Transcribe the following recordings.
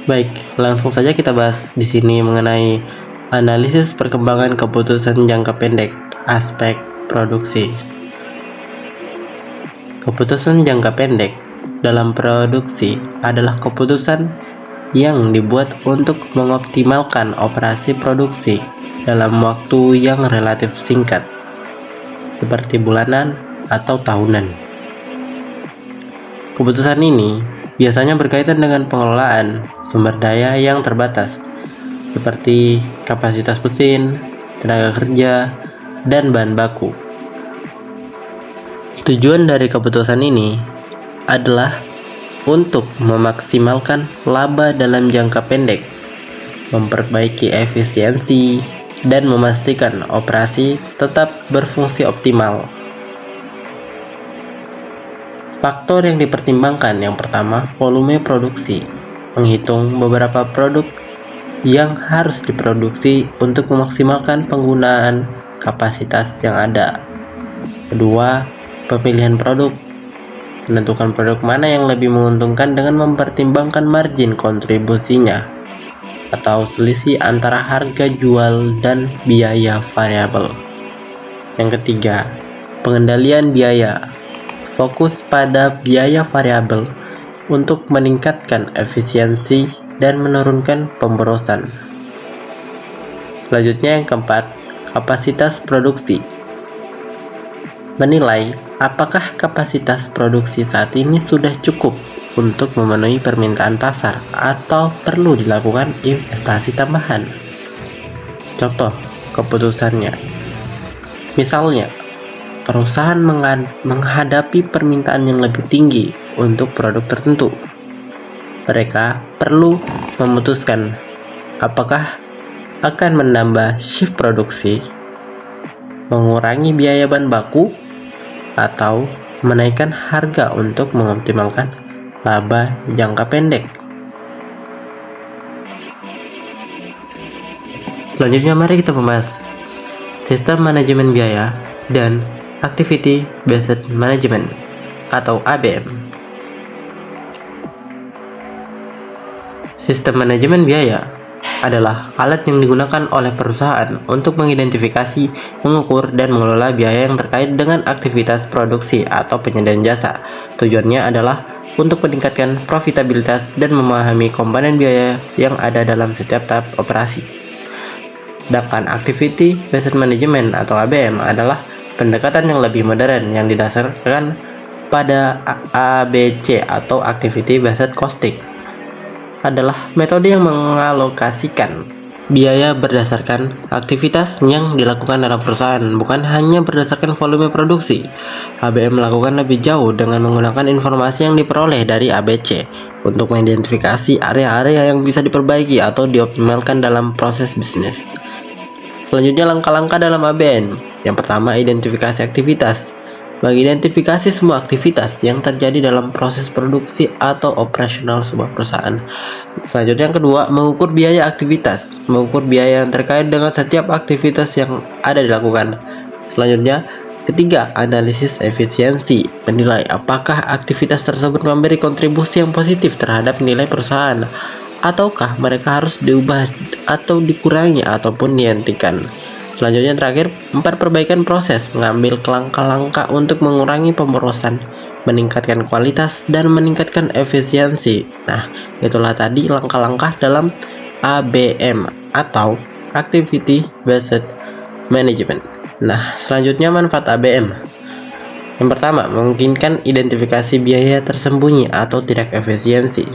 Baik, langsung saja kita bahas di sini mengenai analisis perkembangan keputusan jangka pendek, aspek produksi. Keputusan jangka pendek dalam produksi adalah keputusan yang dibuat untuk mengoptimalkan operasi produksi dalam waktu yang relatif singkat, seperti bulanan atau tahunan. Keputusan ini biasanya berkaitan dengan pengelolaan sumber daya yang terbatas, seperti kapasitas mesin, tenaga kerja, dan bahan baku. Tujuan dari keputusan ini adalah untuk memaksimalkan laba dalam jangka pendek, memperbaiki efisiensi, dan memastikan operasi tetap berfungsi optimal. Faktor yang dipertimbangkan yang pertama, volume produksi, menghitung beberapa produk yang harus diproduksi untuk memaksimalkan penggunaan kapasitas yang ada. Kedua, pemilihan produk, menentukan produk mana yang lebih menguntungkan dengan mempertimbangkan margin kontribusinya atau selisih antara harga jual dan biaya variabel. Yang ketiga, pengendalian biaya, fokus pada biaya variabel untuk meningkatkan efisiensi dan menurunkan pemborosan. Selanjutnya yang keempat, kapasitas produksi. Menilai apakah kapasitas produksi saat ini sudah cukup untuk memenuhi permintaan pasar atau perlu dilakukan investasi tambahan. Contoh keputusannya, misalnya perusahaan menghadapi permintaan yang lebih tinggi untuk produk tertentu. Mereka perlu memutuskan apakah akan menambah shift produksi, mengurangi biaya bahan baku, atau menaikkan harga untuk mengoptimalkan laba jangka pendek. Selanjutnya mari kita membahas sistem manajemen biaya dan Activity Based Management atau ABM. Sistem manajemen biaya adalah alat yang digunakan oleh perusahaan untuk mengidentifikasi, mengukur, dan mengelola biaya yang terkait dengan aktivitas produksi atau penyediaan jasa. Tujuannya adalah untuk meningkatkan profitabilitas dan memahami komponen biaya yang ada dalam setiap tahap operasi. Sedangkan Activity Based Management atau ABM adalah pendekatan yang lebih modern yang didasarkan pada ABC atau Activity Based Costing. Adalah metode yang mengalokasikan biaya berdasarkan aktivitas yang dilakukan dalam perusahaan, bukan hanya berdasarkan volume produksi. ABM melakukan lebih jauh dengan menggunakan informasi yang diperoleh dari ABC untuk mengidentifikasi area-area yang bisa diperbaiki atau dioptimalkan dalam proses bisnis. Selanjutnya langkah-langkah dalam ABM. Yang pertama, identifikasi aktivitas. Mengidentifikasi semua aktivitas yang terjadi dalam proses produksi atau operasional sebuah perusahaan. Selanjutnya yang kedua, mengukur biaya aktivitas. Mengukur biaya yang terkait dengan setiap aktivitas yang ada dilakukan. Selanjutnya, ketiga, analisis efisiensi. Menilai apakah aktivitas tersebut memberi kontribusi yang positif terhadap nilai perusahaan, ataukah mereka harus diubah atau dikurangi ataupun dihentikan. Selanjutnya terakhir, 4, perbaikan proses, mengambil langkah-langkah untuk mengurangi pemborosan, meningkatkan kualitas, dan meningkatkan efisiensi. Nah, itulah tadi langkah-langkah dalam ABM atau Activity Based Management. Nah, selanjutnya manfaat ABM. Yang pertama, memungkinkan identifikasi biaya tersembunyi atau tidak efisiensi.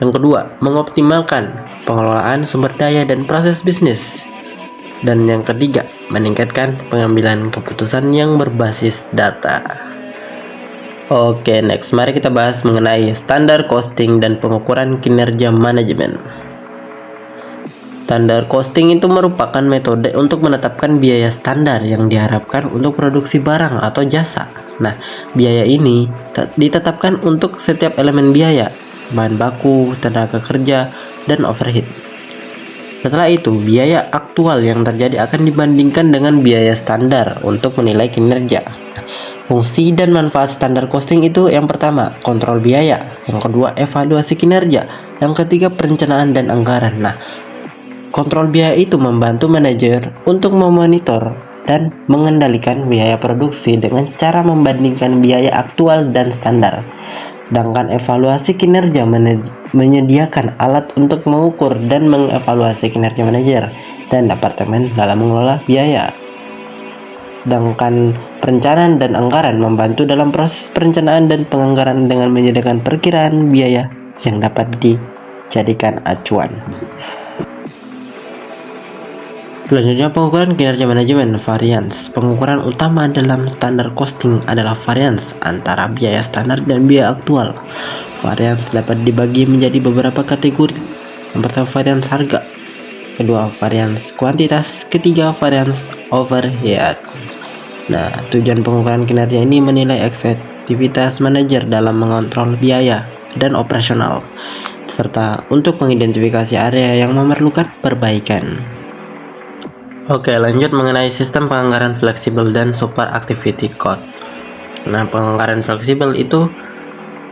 Yang kedua, mengoptimalkan pengelolaan sumber daya dan proses bisnis. Dan yang ketiga, meningkatkan pengambilan keputusan yang berbasis data. Oke, next, mari kita bahas mengenai standar costing dan pengukuran kinerja manajemen. Standar costing itu merupakan metode untuk menetapkan biaya standar yang diharapkan untuk produksi barang atau jasa. Nah, biaya ini ditetapkan untuk setiap elemen biaya, bahan baku, tenaga kerja, dan overhead. Setelah itu, biaya aktual yang terjadi akan dibandingkan dengan biaya standar untuk menilai kinerja. Fungsi dan manfaat standar costing itu yang pertama, kontrol biaya, yang kedua, evaluasi kinerja, yang ketiga, perencanaan dan anggaran. Nah, kontrol biaya itu membantu manajer untuk memonitor dan mengendalikan biaya produksi dengan cara membandingkan biaya aktual dan standar. Sedangkan evaluasi kinerja menyediakan alat untuk mengukur dan mengevaluasi kinerja manajer dan departemen dalam mengelola biaya. Sedangkan perencanaan dan anggaran membantu dalam proses perencanaan dan penganggaran dengan menyediakan perkiraan biaya yang dapat dijadikan acuan. Selanjutnya, pengukuran kinerja manajemen variance. Pengukuran utama dalam standar costing adalah variance antara biaya standar dan biaya aktual. Variance dapat dibagi menjadi beberapa kategori. Yang pertama, variance harga. Kedua, variance kuantitas. Ketiga, variance overhead. Nah, tujuan pengukuran kinerja ini menilai efektivitas manajer dalam mengontrol biaya dan operasional, serta untuk mengidentifikasi area yang memerlukan perbaikan. Oke, lanjut mengenai sistem penganggaran fleksibel dan super activity cost. Nah, penganggaran fleksibel itu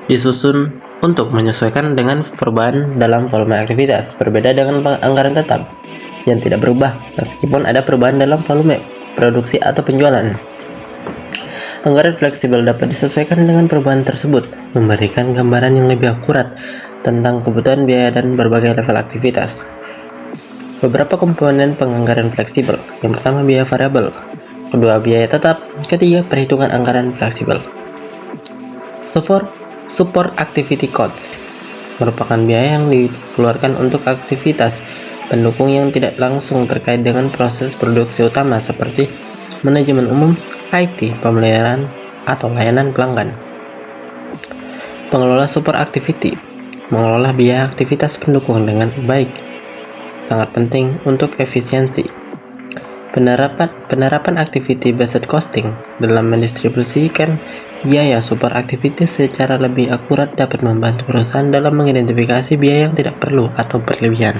disusun untuk menyesuaikan dengan perubahan dalam volume aktivitas, berbeda dengan penganggaran tetap yang tidak berubah meskipun ada perubahan dalam volume produksi atau penjualan. Anggaran fleksibel dapat disesuaikan dengan perubahan tersebut, memberikan gambaran yang lebih akurat tentang kebutuhan biaya dan berbagai level aktivitas. Beberapa komponen penganggaran fleksibel. Yang pertama, biaya variabel. Kedua, biaya tetap. Ketiga, perhitungan anggaran fleksibel. Support activity costs merupakan biaya yang dikeluarkan untuk aktivitas pendukung yang tidak langsung terkait dengan proses produksi utama seperti manajemen umum, IT, pemeliharaan, atau layanan pelanggan. Pengelola support activity mengelola biaya aktivitas pendukung dengan baik. Sangat penting untuk efisiensi. Penerapan activity based costing dalam mendistribusikan biaya support activity secara lebih akurat dapat membantu perusahaan dalam mengidentifikasi biaya yang tidak perlu atau berlebihan.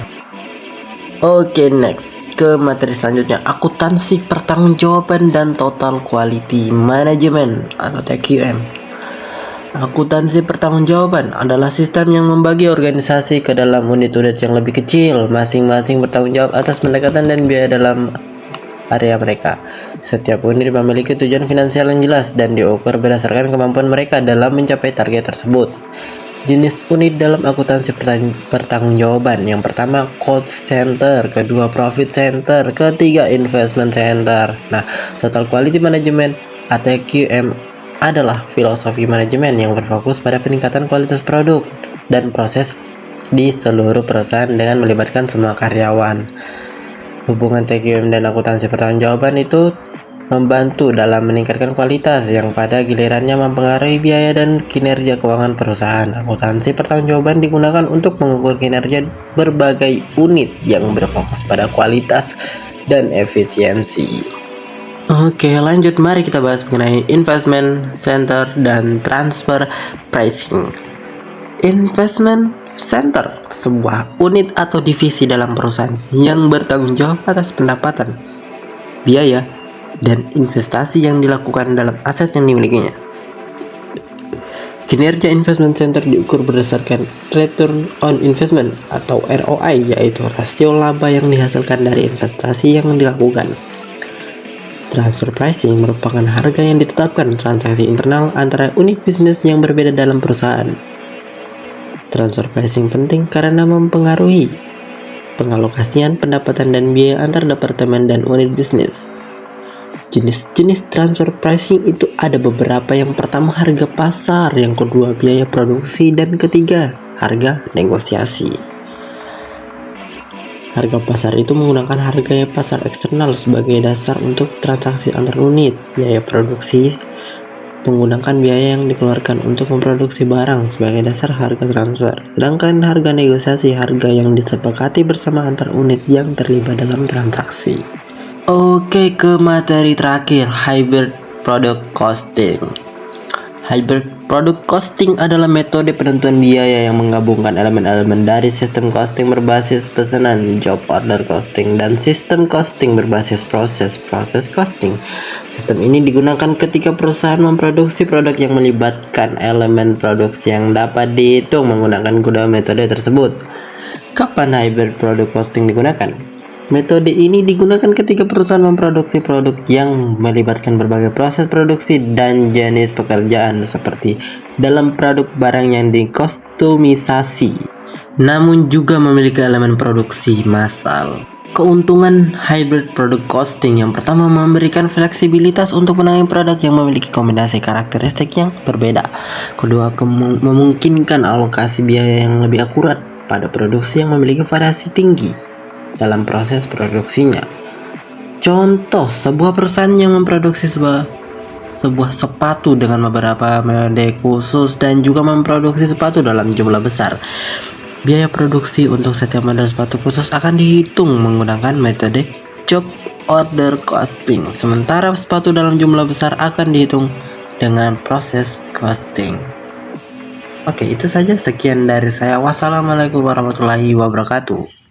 Oke, next ke materi selanjutnya, akuntansi pertanggungjawaban dan total quality management atau TQM. Akuntansi pertanggungjawaban adalah sistem yang membagi organisasi ke dalam unit-unit yang lebih kecil, masing-masing bertanggung jawab atas pendekatan dan biaya dalam area mereka. Setiap unit memiliki tujuan finansial yang jelas dan diukur berdasarkan kemampuan mereka dalam mencapai target tersebut. Jenis unit dalam akuntansi pertanggungjawaban. Yang pertama, cost center, kedua profit center, ketiga investment center. Nah, total quality management (ATQM) adalah filosofi manajemen yang berfokus pada peningkatan kualitas produk dan proses di seluruh perusahaan dengan melibatkan semua karyawan. Hubungan TQM dan akuntansi pertanggungjawaban itu membantu dalam meningkatkan kualitas yang pada gilirannya mempengaruhi biaya dan kinerja keuangan perusahaan. Akuntansi pertanggungjawaban digunakan untuk mengukur kinerja berbagai unit yang berfokus pada kualitas dan efisiensi. Oke, lanjut, mari kita bahas mengenai investment center dan transfer pricing. Investment center, sebuah unit atau divisi dalam perusahaan yang bertanggung jawab atas pendapatan, biaya, dan investasi yang dilakukan dalam aset yang dimilikinya. Kinerja investment center diukur berdasarkan return on investment atau ROI, yaitu rasio laba yang dihasilkan dari investasi yang dilakukan. Transfer pricing merupakan harga yang ditetapkan transaksi internal antara unit bisnis yang berbeda dalam perusahaan. Transfer pricing penting karena mempengaruhi pengalokasian pendapatan dan biaya antar departemen dan unit bisnis. Jenis-jenis transfer pricing itu ada beberapa. Yang pertama, harga pasar, yang kedua, biaya produksi, dan ketiga, harga negosiasi. Harga pasar itu menggunakan harga pasar eksternal sebagai dasar untuk transaksi antar unit. Biaya produksi menggunakan biaya yang dikeluarkan untuk memproduksi barang sebagai dasar harga transfer. Sedangkan harga negosiasi, harga yang disepakati bersama antar unit yang terlibat dalam transaksi. Oke, ke materi terakhir, hybrid product costing. Hybrid Product costing adalah metode penentuan biaya yang menggabungkan elemen-elemen dari sistem costing berbasis pesanan, job order costing, dan sistem costing berbasis proses costing. Sistem ini digunakan ketika perusahaan memproduksi produk yang melibatkan elemen produksi yang dapat dihitung menggunakan kedua metode tersebut. Kapan hybrid product costing digunakan? Metode ini digunakan ketika perusahaan memproduksi produk yang melibatkan berbagai proses produksi dan jenis pekerjaan, seperti dalam produk barang yang dikostumisasi, namun juga memiliki elemen produksi massal. Keuntungan hybrid product costing yang pertama, memberikan fleksibilitas untuk menangani produk yang memiliki kombinasi karakteristik yang berbeda. Kedua, memungkinkan alokasi biaya yang lebih akurat pada produksi yang memiliki variasi tinggi dalam proses produksinya. Contoh, sebuah perusahaan yang memproduksi sebuah sepatu dengan beberapa merek khusus dan juga memproduksi sepatu dalam jumlah besar. Biaya produksi untuk setiap model sepatu khusus akan dihitung menggunakan metode job order costing, sementara sepatu dalam jumlah besar akan dihitung dengan proses costing. Oke, itu saja, sekian dari saya. Wassalamualaikum warahmatullahi wabarakatuh.